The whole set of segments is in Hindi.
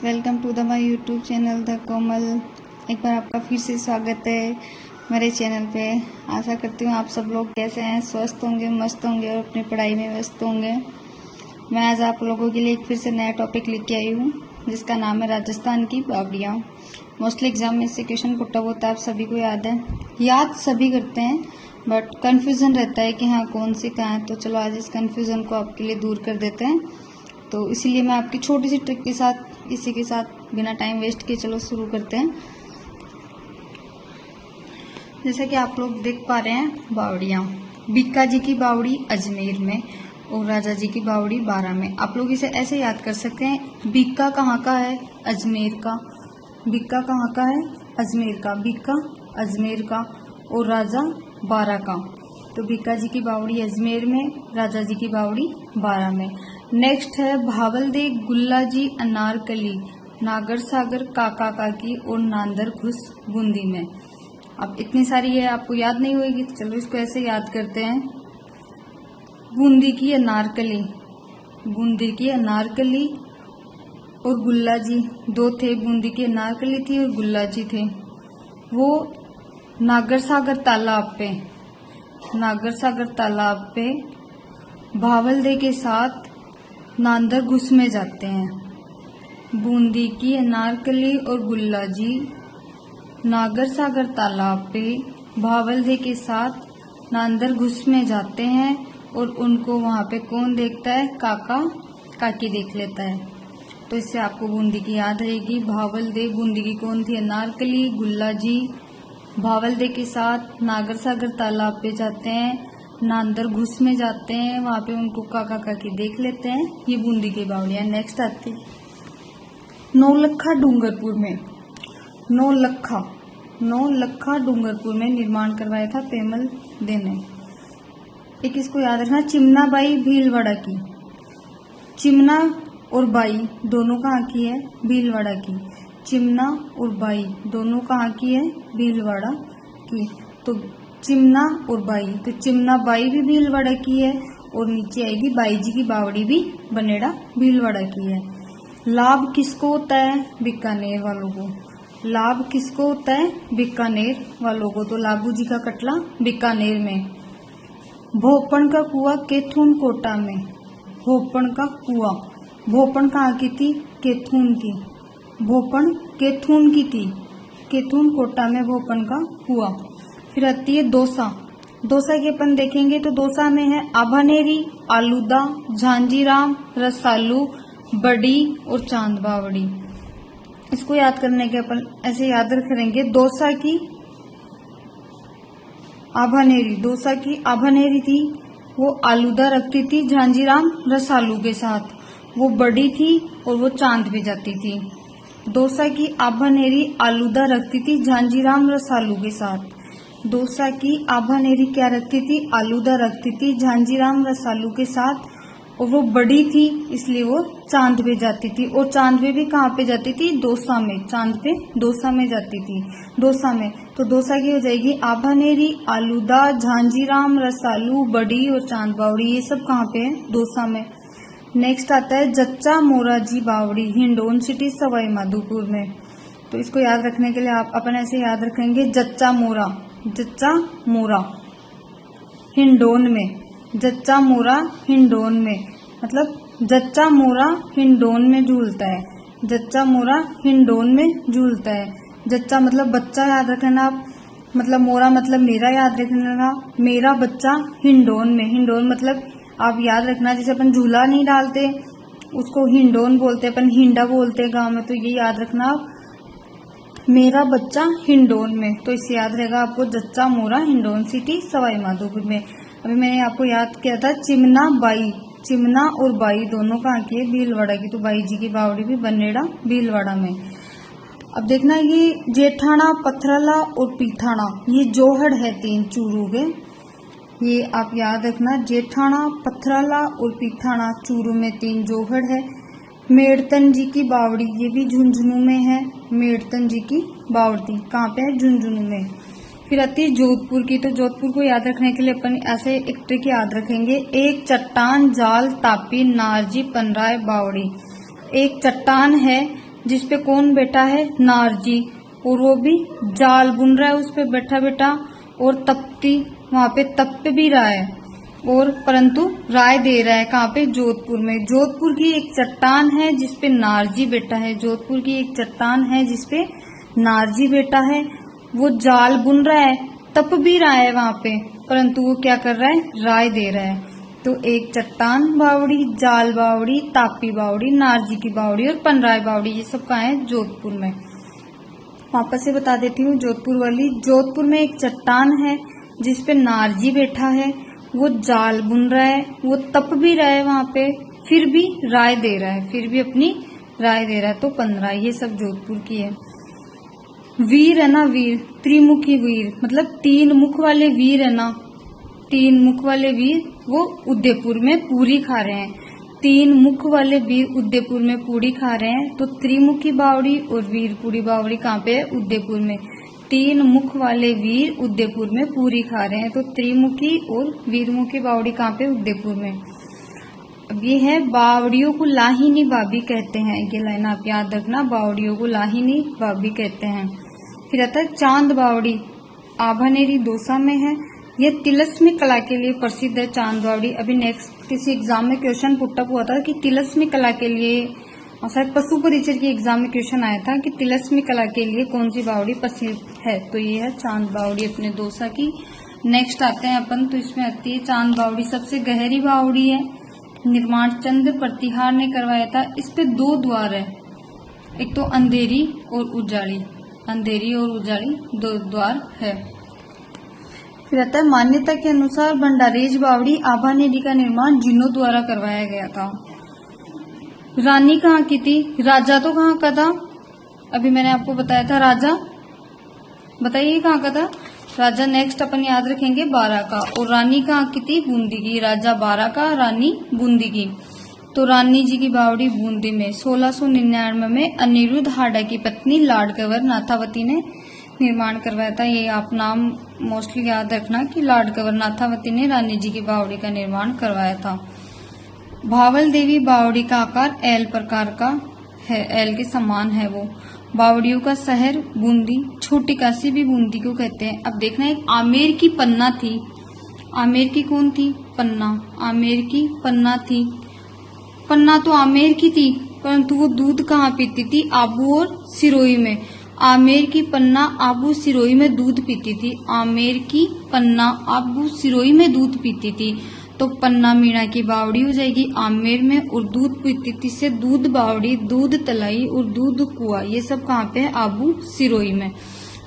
Welcome to the my YouTube channel the Komal. एक बार आपका फिर से स्वागत है मेरे चैनल पे। आशा करती हूँ आप सब लोग कैसे हैं, स्वस्थ होंगे, मस्त होंगे और अपनी पढ़ाई में व्यस्त होंगे। मैं आज आप लोगों के लिए एक फिर से नया टॉपिक लेके आई हूँ जिसका नाम है राजस्थान की बावड़ियाँ। मोस्टली एग्जाम में इससे क्वेश्चन पुट अप होता है, आप सभी को याद है, याद सभी करते हैं बट कन्फ्यूज़न रहता है कि हाँ कौन सी कहाँ है। तो चलो आज इस कन्फ्यूज़न को आपके लिए दूर कर देते हैं। तो इसीलिए मैं आपकी छोटी सी ट्रिक के साथ इसी के साथ बिना टाइम वेस्ट किए चलो शुरू करते हैं। जैसा कि आप लोग देख पा रहे हैं बावड़ियाँ, बीका जी की बावड़ी अजमेर में और राजा जी की बावड़ी बारा में। आप लोग इसे ऐसे याद कर सकते हैं, बीका कहाँ का है, अजमेर का। बीका कहाँ का है, अजमेर का। बीका अजमेर का और राजा बारा का। तो बीका जी की बावड़ी अजमेर में, राजा जी की बावड़ी बारा में। नेक्स्ट है भावलदे गुल्ला जी अनारकली, नागर सागर काका काकी और नांदर घुस बूंदी में। अब इतनी सारी है, आपको याद नहीं होगी तो चलो इसको ऐसे याद करते हैं। बूंदी की अनारकली, बूंदी की अनारकली और गुल्ला जी दो थे। बूंदी की अनारकली थी और गुल्ला जी थे। वो नागर सागर तालाब पे, नागर सागर तालाब पे भावलदे के साथ नांदर घुस में जाते हैं। बूंदी की अनारकली और गुल्ला जी नागर सागर तालाब पे भावलदे के साथ नांदर घुस में जाते हैं और उनको वहाँ पे कौन देखता है, काका काकी देख लेता है। तो इससे आपको बूंदी की याद रहेगी। भावलदे, बूंदी की कौन थी, अनारकली। गुल्ला जी भावलदे के साथ नागर सागर तालाब पे जाते हैं, नांदर घुस में जाते हैं, वहाँ पे उनको काका काकी देख लेते हैं। ये बूंदी की बावड़ियाँ। नेक्स्ट आती नौलखा डूंगरपुर में। नौलखा डूंगरपुर में निर्माण करवाया था पेमल दे ने। एक इसको याद रखना, चिमना बाई भीलवाड़ा की। चिमना और बाई दोनों कहाँ की है, भीलवाड़ा की। चिमना और बाई दोनों कहाँ की है, भीलवाड़ा की। तो चिमना और बाई, तो चिमना बाई भी भीलवाड़ा की है और नीचे आएगी बाई जी की बावड़ी भी बनेड़ा भीलवाड़ा की है। लाभ किसको होता है, बीकानेर वालों को। लाभ किसको होता है, बीकानेर वालों को। तो लाभू जी का कटला बीकानेर में। भोपन का कुआं केथून कोटा में। भोपन का कुआं, भोपन कहाँ की थी, केथून की। भोपन केथून की थी, केथून कोटा में भोपन का कुआं। फिर आती है दौसा। दौसा की अपन देखेंगे तो दौसा में है आभानेरी, आलूदा, झांझीराम, रसालू, बड़ी और चांद बावड़ी। इसको याद करने के अपन ऐसे याद रखेंगे, दौसा की आभानेरी, दौसा की आभानेरी थी, वो आलूदा रखती थी झांझीराम रसालू के साथ। वो बड़ी थी और वो चांद पे जाती थी। दौसा की आभानेरी आलूदा रखती थी झांझीराम रसालू के साथ। दौसा की आभानेरी क्या रखती थी, आलूदा रखती थी झांझीराम रसालू के साथ। और वो बड़ी थी इसलिए वो चांद पे जाती थी। और चांद पे भी कहाँ पे जाती थी, दौसा में। चांद पे दौसा में जाती थी, दौसा में। तो दौसा की हो जाएगी आभानेरी, आलूदा, झांझीराम रसालू, बड़ी और चांद बावड़ी। ये सब कहाँ पे है, दौसा में। नेक्स्ट आता है जच्चा मोरा जी बावड़ी, हिंडोन सिटी सवाई माधोपुर में। तो इसको याद रखने के लिए आप अपन ऐसे याद रखेंगे, जच्चा मोरा, जच्चा मोरा हिंडोन में। जच्चा मोरा हिंडोन में, मतलब जच्चा मोरा हिंडोन में झूलता है। जच्चा मोरा हिंडोन में झूलता है। जच्चा मतलब बच्चा याद रखना आप, मतलब मोरा मतलब मेरा याद रखना, मेरा बच्चा हिंडोन में। हिंडोन मतलब आप याद रखना, जैसे अपन झूला नहीं डालते उसको हिंडोन बोलते, अपन हिंडा बोलते गांव में, तो ये याद रखना आप, मेरा बच्चा हिंडोन में। तो इससे याद रहेगा आपको, जच्चा मोरा हिंडोन सिटी सवाई माधोपुर में। अभी मैंने आपको याद किया था चिमना बाई, चिमना और बाई दोनों कहाँ की है, भीलवाड़ा की। तो बाई जी की बावड़ी भी बनेड़ा भीलवाड़ा में। अब देखना ये जेठाना, पथरला और पीठाना, ये जोहड़ है तीन चूरू के। ये आप याद रखना, जेठाना, पथरला और पीठाना चूरू में तीन जोहड़ है। मेड़तन जी की बावड़ी, ये भी झुंझुनू में है। मेड़तन जी की बावड़ी कहाँ पे है, झुंझुनू में। फिर आती है जोधपुर की। तो जोधपुर को याद रखने के लिए अपन ऐसे एक ट्रिक याद रखेंगे, एक चट्टान, जाल, तापी, नारजी, पनराय, बावड़ी। एक चट्टान है जिसपे कौन बैठा है, नारजी, और वो भी जाल बुन रहा है उस पे बैठा बैठा, और तपती वहां पे तप भी रहा है, और परंतु राय दे रहा है कहाँ पे, जोधपुर में। जोधपुर की एक चट्टान है जिसपे नारजी बैठा है, जोधपुर की एक चट्टान है जिसपे नारजी बैठा है, वो जाल बुन रहा है, तप भी रहा है वहां पे, परंतु वो क्या कर रहा है, राय दे रहा है। तो एक चट्टान बावड़ी, जाल बावड़ी, तापी बावड़ी, नारजी की बावड़ी और पनराय बावड़ी, ये सब कहाँ है, जोधपुर में। वापस से बता देती हूँ जोधपुर वाली। जोधपुर में एक चट्टान है जिसपे नारजी बैठा है, वो जाल बुन रहा है, वो तप भी रहा है वहां पे, फिर भी राय दे रहा है, फिर भी अपनी राय दे रहा है, तो पनराय, ये सब जोधपुर की है। वीर है ना, वीर, त्रिमुखी वीर, मतलब 3 मुख वाले वीर है ना, 3 मुख वाले वीर, वो उदयपुर में पूरी खा रहे हैं। 3 मुख वाले वीर उदयपुर में पूरी खा रहे हैं, तो त्रिमुखी बावड़ी और वीरपुरी बावड़ी कहाँ पे है, उदयपुर में। 3 मुख वाले वीर उदयपुर में पूरी खा रहे हैं, तो त्रिमुखी और वीरमुखी बावड़ी कहाँ पे, उदयपुर में। अब ये है, बावड़ियों को लाहिनी भाभी कहते हैं, ये लाइन आप याद रखना, बावड़ियों को लाहिनी भाभी कहते हैं। फिर आता है चांद बावड़ी, आभानेरी दौसा में है, यह तिलस्मी कला के लिए प्रसिद्ध है, चांद बावड़ी। अभी नेक्स्ट किसी एग्जाम में क्वेश्चन पुटअप हुआ था कि तिलस्मी कला के लिए, और शायद पशु परिचर की एग्जाम में क्वेश्चन आया था कि तिलस्मी कला के लिए कौन सी बावड़ी प्रसिद्ध है, तो ये है चांद बावड़ी अपने दौसा की। नेक्स्ट आते हैं अपन, तो इसमें आती है चांद बावड़ी, सबसे गहरी बावड़ी है, निर्माण चंद्र प्रतिहार ने करवाया था। इस पे 2 द्वार है, एक तो अंधेरी और उजाड़ी, अंधेरी और उजाड़ी 2 द्वार है। फिर आता है मान्यता के अनुसार भंडारेज बावड़ी आभानेरी का निर्माण जिनों द्वारा करवाया गया था। रानी कहाँ की थी, राजा तो कहाँ का था, अभी मैंने आपको बताया था राजा, बताइए कहाँ का था राजा। नेक्स्ट अपन याद रखेंगे 12 का, और रानी कहाँ की थी, बूंदी की, राजा 12 का, रानी बूंदी की। तो रानी जी की बावड़ी बूंदी में 1699 में अनिरुद्ध हाडा की पत्नी लाडकवर नाथावती ने निर्माण करवाया था। ये आप नाम मोस्टली याद रखना कि लाडकवर नाथावती ने रानी जी की बावड़ी का निर्माण करवाया था। भावल देवी बावड़ी का आकार एल प्रकार का है, एल के समान है वो। बावड़ियों का शहर बूंदी, छोटी काशी भी बूंदी को कहते हैं। अब देखना, एक आमेर की पन्ना थी, आमेर की कौन थी, पन्ना, आमेर की पन्ना थी। पन्ना तो आमेर की थी, परंतु वो दूध कहाँ पीती थी, आबू और सिरोही में। आमेर की पन्ना आबू सिरोही में दूध पीती थी, आमेर की पन्ना आबू सिरोही में दूध पीती थी, तो पन्ना मीणा की बावड़ी हो जाएगी आमेर में, और दूध पीती थी से दूध बावड़ी, दूध तलाई और दूध कुआ, ये सब कहाँ पे है, आबू सिरोही में।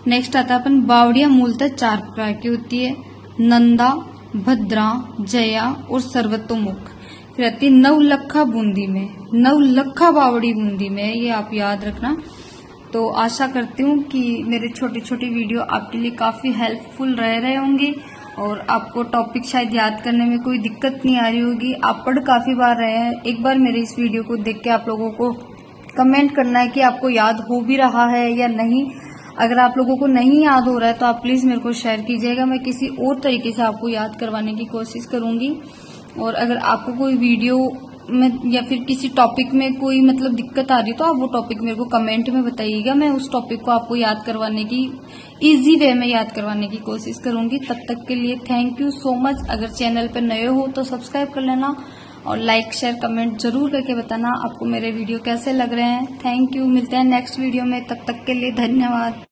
नेक्स्ट आता है अपन, बावड़ियां मूलतः 4 प्रकार की होती है, नंदा, भद्रा, जया और सर्वतोमुख। फिर आती नवलखा बूंदी में, नवलखा बावड़ी बूंदी में, ये आप याद रखना। तो आशा करती हूँ कि मेरे छोटे छोटे वीडियो आपके लिए काफी हेल्पफुल रहे होंगे, और आपको टॉपिक शायद याद करने में कोई दिक्कत नहीं आ रही होगी। आप पढ़ काफी बार रहे हैं, एक बार मेरे इस वीडियो को देख के आप लोगों को कमेंट करना है कि आपको याद हो भी रहा है या नहीं। अगर आप लोगों को नहीं याद हो रहा है तो आप प्लीज मेरे को शेयर कीजिएगा, मैं किसी और तरीके से आपको याद करवाने की कोशिश करूंगी। और अगर आपको कोई वीडियो में या फिर किसी टॉपिक में कोई मतलब दिक्कत आ रही तो आप वो टॉपिक मेरे को कमेंट में बताइएगा, मैं उस टॉपिक को आपको याद करवाने की इजी वे में याद करवाने की कोशिश करूंगी। तब तक के लिए थैंक यू सो मच। अगर चैनल पर नए हो तो सब्सक्राइब कर लेना, और लाइक शेयर कमेंट जरूर करके बताना आपको मेरे वीडियो कैसे लग रहे हैं। थैंक यू, मिलते हैं नेक्स्ट वीडियो में, तब तक के लिए धन्यवाद।